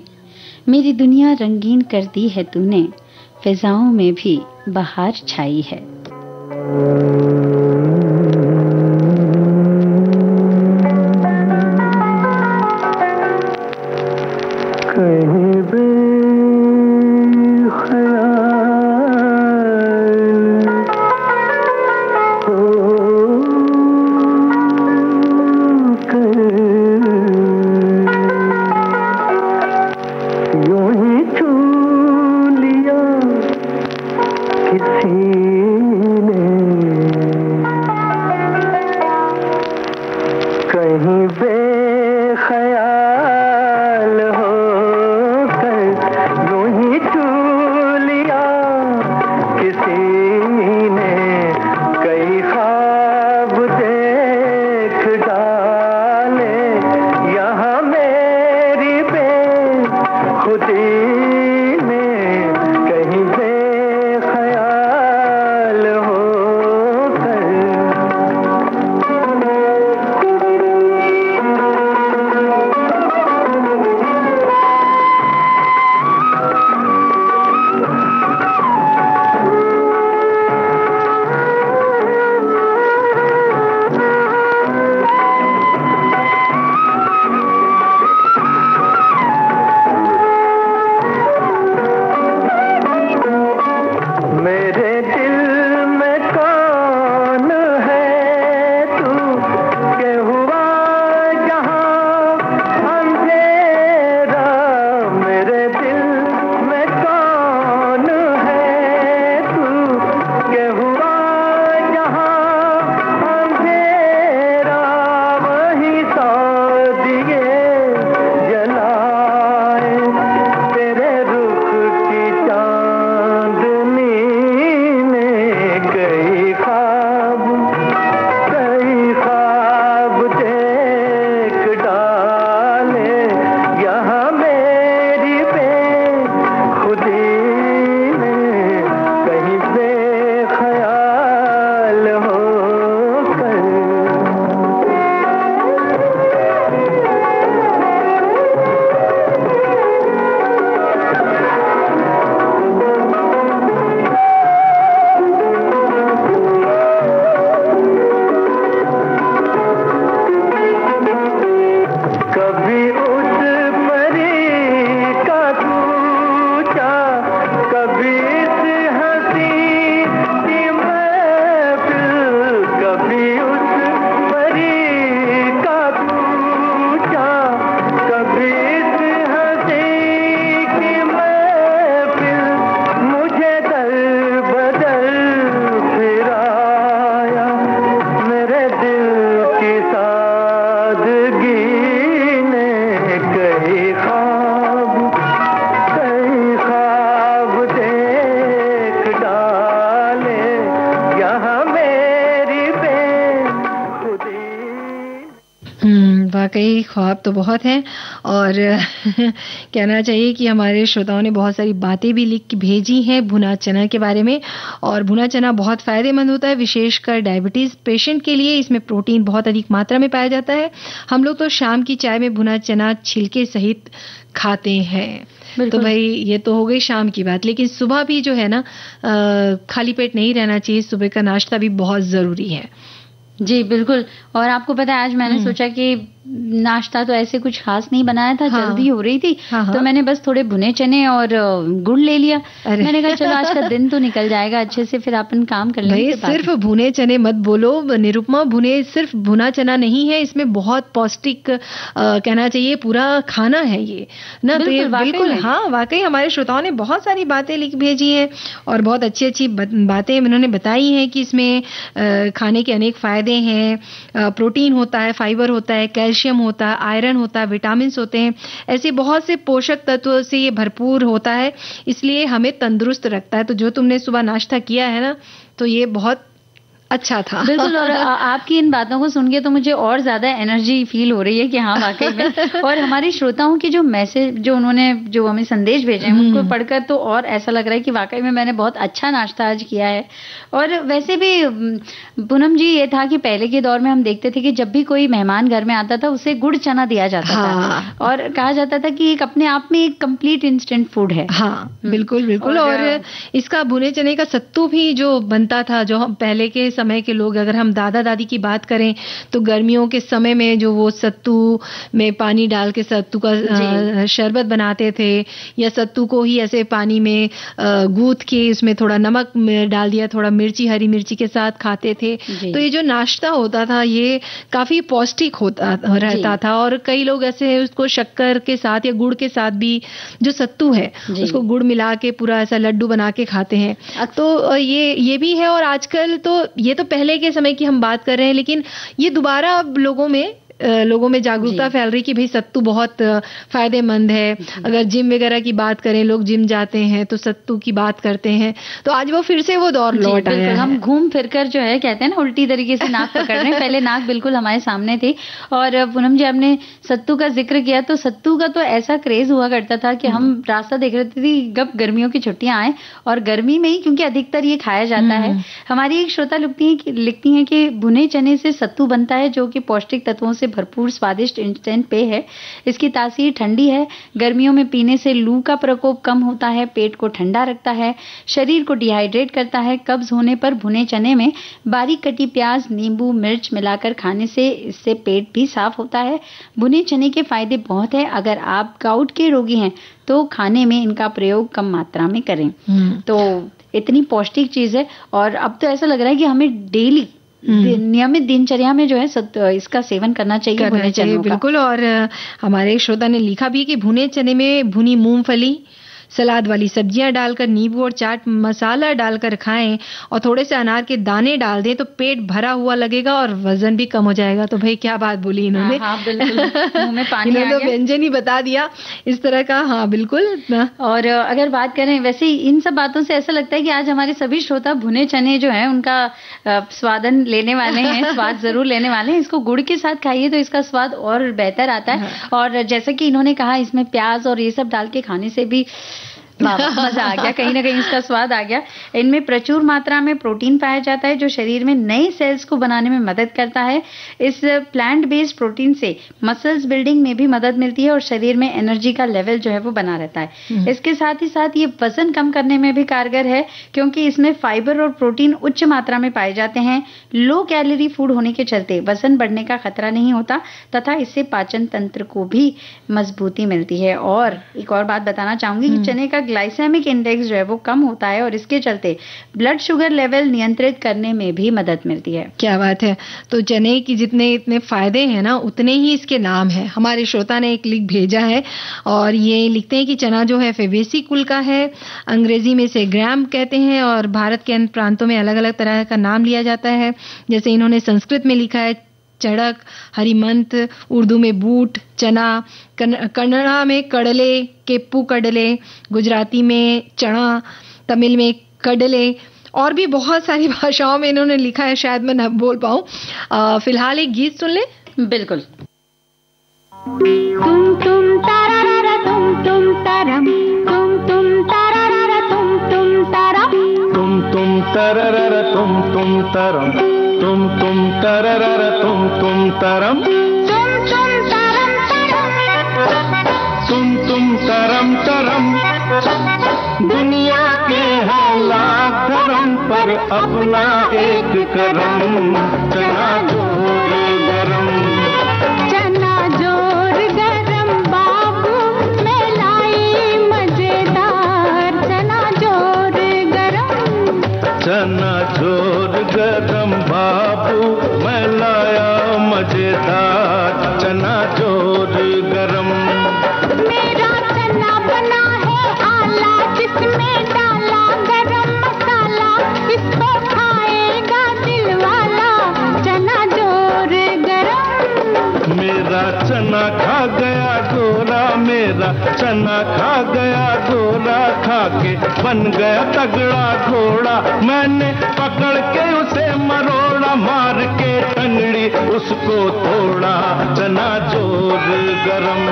[SPEAKER 2] मेरी दुनिया रंगीन कर दी है तूने, फिजाओं में भी बहार छाई है।
[SPEAKER 1] वाकई ख्वाब तो बहुत हैं और कहना चाहिए कि हमारे श्रोताओं ने बहुत सारी बातें भी लिख के भेजी हैं भुना चना के बारे में। और भुना चना बहुत फ़ायदेमंद होता है, विशेषकर डायबिटीज़ पेशेंट के लिए। इसमें प्रोटीन बहुत अधिक मात्रा में पाया जाता है। हम लोग तो शाम की चाय में भुना चना छिलके सहित खाते हैं। तो भाई ये तो हो गई शाम की बात, लेकिन सुबह भी जो है ना खाली पेट नहीं रहना चाहिए। सुबह का नाश्ता भी बहुत ज़रूरी है।
[SPEAKER 2] जी बिल्कुल। और आपको पता है आज मैंने सोचा कि नाश्ता तो ऐसे कुछ खास नहीं बनाया था, जल्दी हो रही थी तो मैंने बस थोड़े भुने चने और गुड़ ले लिया। मैंने कहा चलो आज का दिन तो निकल जाएगा अच्छे से, फिर अपन काम कर लेंगे।
[SPEAKER 1] सिर्फ भुने चने मत बोलो निरुपमा, भुने सिर्फ भुना चना नहीं है, इसमें बहुत पौष्टिक कहना चाहिए पूरा खाना है ये ना। तो ये बिल्कुल हाँ वाकई हमारे श्रोताओं ने बहुत सारी बातें लिख भेजी हैं और बहुत अच्छी अच्छी बातें उन्होंने बताई हैं कि इसमें खाने के अनेक फायदे हैं। प्रोटीन होता है, फाइबर होता है, कैल्शियम होता है, आयरन होता है, विटामिन होते हैं। ऐसे बहुत से पोषक तत्वों से ये भरपूर होता है, इसलिए हमें तंदुरुस्त रखता है। तो जो तुमने सुबह नाश्ता किया है ना, तो ये बहुत अच्छा था।
[SPEAKER 2] बिल्कुल। और आपकी इन बातों को सुन के तो मुझे और ज्यादा एनर्जी फील हो रही है कि हाँ वाकई में। और हमारे श्रोताओं की जो मैसेज, जो उन्होंने जो हमें संदेश भेजे हैं, उनको पढ़कर तो और ऐसा लग रहा है कि वाकई में मैंने बहुत अच्छा नाश्ता आज किया है। और वैसे भी पूनम जी, ये था कि पहले के दौर में हम देखते थे कि जब भी कोई मेहमान घर में आता था उसे गुड़ चना दिया जाता था और कहा जाता था कि एक अपने आप में एक कंप्लीट इंस्टेंट फूड है।
[SPEAKER 1] हाँ बिल्कुल बिल्कुल। और इसका भुने चने का सत्तू भी जो बनता था, जो हम पहले के समय के लोग, अगर हम दादा दादी की बात करें तो गर्मियों के समय में जो वो सत्तू में पानी डाल के सत्तू का शरबत बनाते थे, या सत्तू को ही ऐसे पानी में गूंथ के उसमें थोड़ा नमक डाल दिया, थोड़ा मिर्ची, हरी मिर्ची के साथ खाते थे। तो ये जो नाश्ता होता था ये काफी पौष्टिक रहता था। और कई लोग ऐसे उसको शक्कर के साथ या गुड़ के साथ भी, जो सत्तू है उसको गुड़ मिला के पूरा ऐसा लड्डू बना के खाते हैं। तो ये भी है। और आजकल तो ये तो पहले के समय की हम बात कर रहे हैं, लेकिन ये दोबारा अब लोगों में जागरूकता फैल रही कि भाई सत्तू बहुत फायदेमंद है। अगर जिम वगैरह की बात करें, लोग जिम जाते हैं तो सत्तू की बात करते हैं, तो आज वो फिर से वो दौर लौट आया है।
[SPEAKER 2] हम घूम फिरकर जो है कहते हैं ना उल्टी तरीके से नाक पकड़ रहे हैं। पहले नाक बिल्कुल हमारे सामने थी। और पूनम जी, आपने सत्तू का जिक्र किया तो सत्तू का तो ऐसा क्रेज हुआ करता था कि हम रास्ता देख रहे थे कब गर्मियों की छुट्टियां आए, और गर्मी में ही क्योंकि अधिकतर ये खाया जाता है। हमारी एक श्रोता लिखती हैं कि भुने चने से सत्तू बनता है जो कि पौष्टिक तत्वों से भरपूर स्वादिष्ट इंस्टेंट पेय है। इसकी तासीर ठंडी है। गर्मियों में पीने से लू का प्रकोप कम होता है, पेट को ठंडा रखता है, शरीर को डिहाइड्रेट करता है। कब्ज होने पर भुने चने में बारीक कटी प्याज, नींबू, मिर्च मिलाकर खाने से इससे पेट भी साफ होता है। भुने चने के फायदे बहुत है। अगर आप गाउट के रोगी हैं तो खाने में इनका प्रयोग कम मात्रा में करें। तो इतनी पौष्टिक चीज है। और अब तो ऐसा लग रहा है कि हमें डेली नियमित दिनचर्या में जो है इसका सेवन करना चाहिए भुने चनों का।
[SPEAKER 1] बिल्कुल। और हमारे श्रोता ने लिखा भी कि भुने चने में भुनी मूंगफली, सलाद वाली सब्जियां डालकर, नींबू और चाट मसाला डालकर खाएं और थोड़े से अनार के दाने डाल दें तो पेट भरा हुआ लगेगा और वजन भी कम हो जाएगा। तो भाई क्या बात बोली इन्होंने।
[SPEAKER 2] हाँ, बिल्कुल मुंह में पानी
[SPEAKER 1] इन्होंने तो व्यंजन ही बता दिया इस तरह का। हाँ बिल्कुल।
[SPEAKER 2] और अगर बात करें वैसे इन सब बातों से ऐसा लगता है कि आज हमारे सभी श्रोता भुने चने जो है उनका स्वादन लेने वाले हैं, स्वाद जरूर लेने वाले हैं। इसको गुड़ के साथ खाइए तो इसका स्वाद और बेहतर आता है। और जैसा कि इन्होंने कहा इसमें प्याज और ये सब डाल के खाने से भी मजा आ गया, कहीं ना कहीं इसका स्वाद आ गया। इनमें प्रचुर मात्रा में प्रोटीन पाया जाता है जो शरीर में नए सेल्स को बनाने में मदद करता है। इस प्लांट बेस्ड प्रोटीन से मसल्स बिल्डिंग में भी मदद मिलती है और शरीर में एनर्जी का लेवल जो है वो बना रहता है। इसके साथ ही साथ ये वजन कम करने में भी कारगर है क्योंकि इसमें फाइबर और प्रोटीन उच्च मात्रा में पाए जाते हैं। लो कैलोरी फूड होने के चलते वजन बढ़ने का खतरा नहीं होता तथा इससे पाचन तंत्र को भी मजबूती मिलती है। और एक और बात बताना चाहूंगी कि चने का ग्लाइसेमिक इंडेक्स जो है वो कम होता है और इसके चलते ब्लड शुगर लेवल नियंत्रित करने में भी मदद मिलती है।
[SPEAKER 1] क्या बात है। तो चने की जितने इतने फायदे हैं ना उतने ही इसके नाम है। हमारे श्रोता ने एक लिख भेजा है और ये लिखते हैं कि चना जो है फेबेसी कुल का है, अंग्रेजी में से ग्राम कहते हैं और भारत के अन्य प्रांतों में अलग अलग तरह का नाम लिया जाता है। जैसे इन्होंने संस्कृत में लिखा है चड़क, हरिमंत, उर्दू में बूट, चना, कन्नड़ा में कडले, केप्पू कडले, गुजराती में चना, तमिल में कडले और भी बहुत सारी भाषाओं में इन्होंने लिखा है, शायद मैं न बोल पाऊं। फिलहाल एक गीत सुन ले।
[SPEAKER 2] बिल्कुल।
[SPEAKER 5] तुम तारारा तुम तारम, तुम तारारा तुम तारा,
[SPEAKER 3] तुम तारारा तुम तारम, तुम तारारा तुम तारम, तुम तारम तरम। दुनिया के है लाख धर्म पर अपना एक करम, चना जोर गरम,
[SPEAKER 5] चना जोर गरम बाबू मैं लाई मजेदार, चना जोर गरम,
[SPEAKER 3] चना जोर गरम बाबू मैं लाया मजेदार, चना जोर गरम।
[SPEAKER 5] मेरा चना बना है आला जिसमें डाला गरम मसाला, इसको खाएगा दिल वाला
[SPEAKER 3] बन गया तगड़ा घोड़ा, मैंने पकड़ के उसे मरोड़ा, मार के टंगड़ी उसको तोड़ा। चना जोर गरम,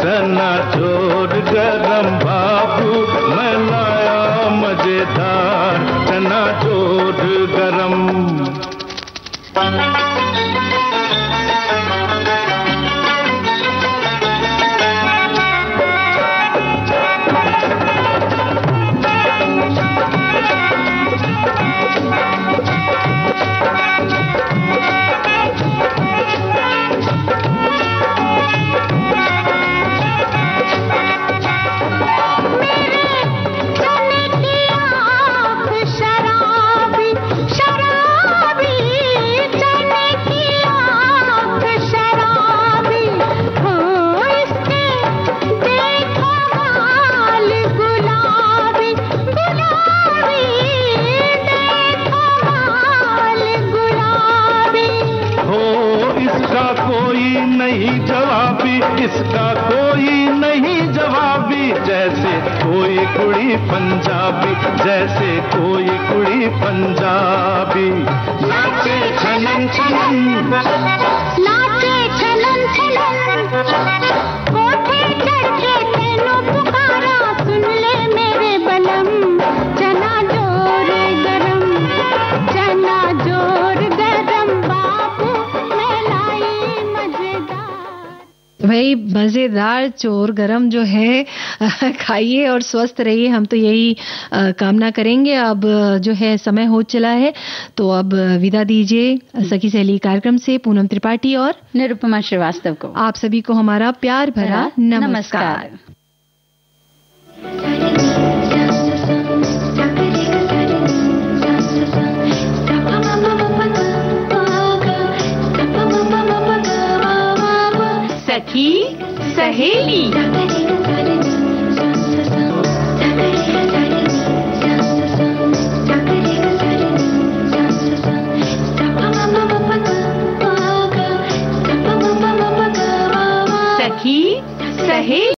[SPEAKER 3] चना जोर गरम बाबू मैं लाया मजेदार, चना जोर गरम। इसका कोई नहीं जवाबी, जैसे कोई कुड़ी पंजाबी, जैसे कोई कुड़ी पंजाबी। नाचे छलन छलन,
[SPEAKER 5] नाचे छलन छलन, कोठे चढ़ के तेनों पुकारा, सुन ले मेरे बलम, चना जोर गरम, चना जोर गरम बाबू मैं लाई मजेदार।
[SPEAKER 1] भाई मजेदार चोर गरम जो है खाइए और स्वस्थ रहिए, हम तो यही कामना करेंगे। अब जो है समय हो चला है, तो अब विदा दीजिए सखी सहेली कार्यक्रम से पूनम त्रिपाठी और
[SPEAKER 2] निरुपमा श्रीवास्तव को।
[SPEAKER 1] आप सभी को हमारा प्यार भरा नमस्कार।
[SPEAKER 5] सखी सहेली। सखी सहेली।